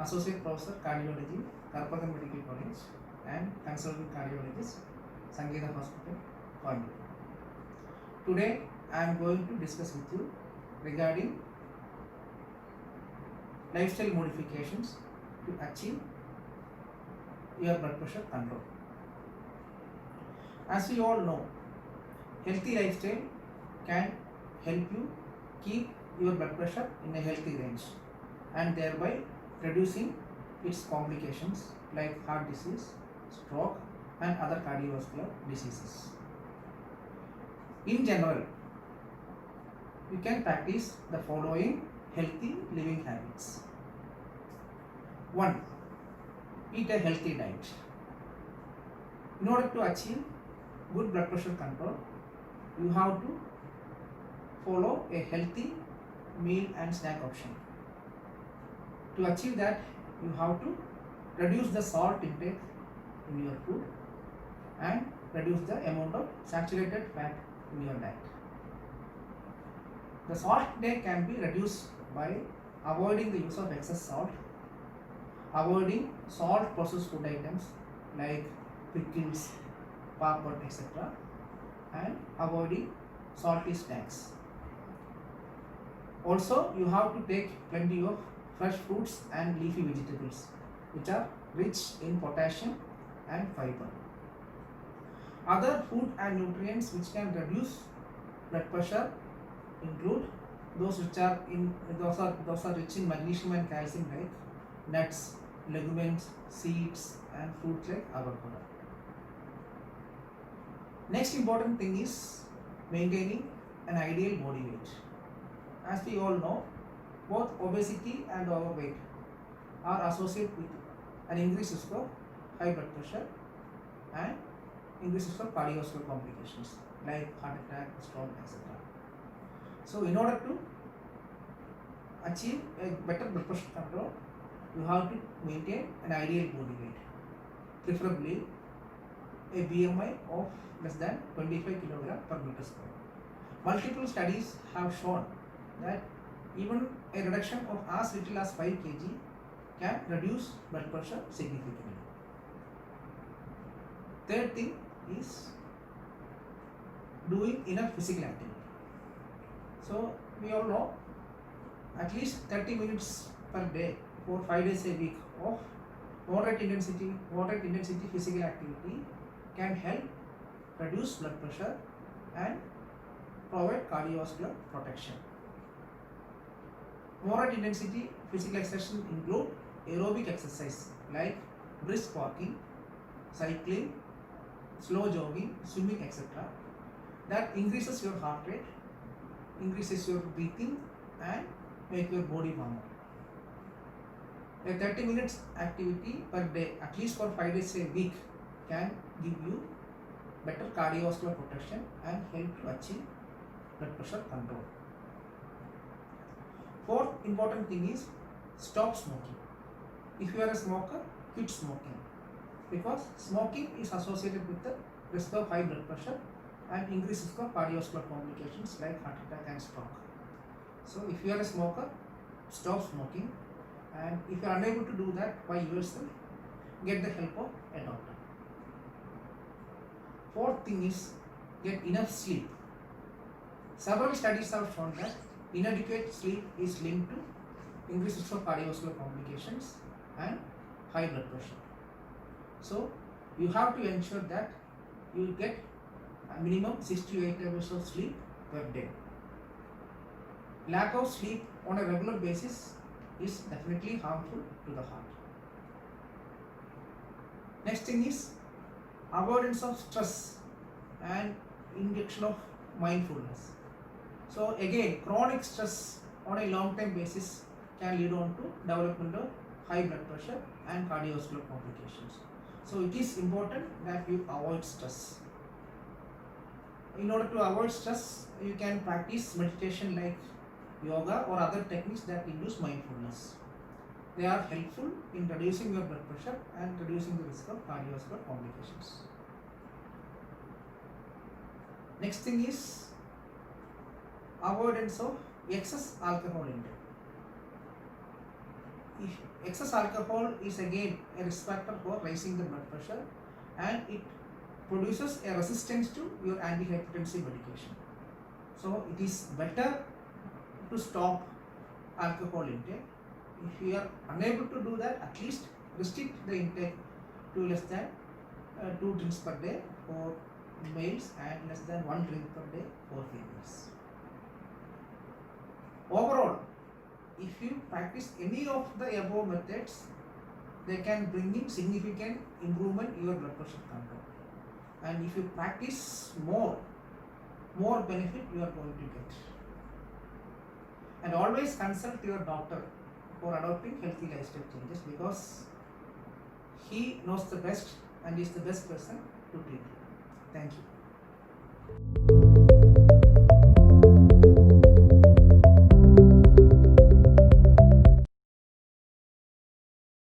Associate Professor Cardiology, Karpatham Medical College, and Consultant Cardiologist, Sangeeta Hospital, Coimbatore. Today I am going to discuss with you regarding lifestyle modifications to achieve your blood pressure control. As we all know, healthy lifestyle can help you keep your blood pressure in a healthy range and thereby reducing its complications like heart disease, stroke, and other cardiovascular diseases. In general, you can practice the following healthy living habits. 1. Eat a healthy diet. In order to achieve good blood pressure control, you have to follow a healthy meal and snack option. To achieve that, you have to reduce the salt intake in your food and reduce the amount of saturated fat in your diet. The salt intake can be reduced by avoiding the use of excess salt, avoiding salt processed food items like pickles, papad, etc., and avoiding salty snacks. Also, you have to take plenty of fresh fruits and leafy vegetables which are rich in potassium and fiber. Other food and nutrients which can reduce blood pressure include those which are rich in magnesium and calcium like nuts, legumes, seeds, and fruits like avocado. Next important thing is maintaining an ideal body weight. As we all know, both obesity and overweight are associated with an increased risk of high blood pressure and increased risk of cardiovascular complications like heart attack, stroke, etc. So, in order to achieve a better blood pressure control, you have to maintain an ideal body weight, preferably a BMI of less than 25 kg per meter square. Multiple studies have shown that even a reduction of as little as 5 kg can reduce blood pressure significantly. Third thing is doing enough physical activity. So we all know at least 30 minutes per day for 5 days a week of moderate intensity physical activity can help reduce blood pressure and provide cardiovascular protection. Moderate intensity physical exercise include aerobic exercise like brisk walking, cycling, slow jogging, swimming, etc. that increases your heart rate, increases your breathing, and make your body warmer. A 30 minutes activity per day, at least for 5 days a week, can give you better cardiovascular protection and help to achieve blood pressure control. Fourth important thing is stop smoking. If you are a smoker, quit smoking, because smoking is associated with the risk of high blood pressure and increased risk of cardiovascular complications like heart attack and stroke. So if you are a smoker, stop smoking, and if you are unable to do that by yourself, get the help of a doctor. Fourth thing is get enough sleep. Several studies have shown that inadequate sleep is linked to increased risk of cardiovascular complications and high blood pressure. So you have to ensure that you get a minimum 6 to 8 hours of sleep per day. Lack of sleep on a regular basis is definitely harmful to the heart. Next thing is avoidance of stress and induction of mindfulness. So again, chronic stress on a long-term basis can lead on to development of high blood pressure and cardiovascular complications. So it is important that you avoid stress. In order to avoid stress, you can practice meditation like yoga or other techniques that induce mindfulness. They are helpful in reducing your blood pressure and reducing the risk of cardiovascular complications. Next thing is avoidance of excess alcohol intake. if excess alcohol is again a risk factor for raising the blood pressure, and it produces a resistance to your antihypertensive medication. So it is better to stop alcohol intake. If you are unable to do that, at least restrict the intake to less than 2 drinks per day for males and less than 1 drink per day for females. Overall, if you practice any of the above methods, they can bring in significant improvement in your blood pressure control. And if you practice more benefit you are going to get. And always consult your doctor for adopting healthy lifestyle changes, because he knows the best and is the best person to treat you. Thank you.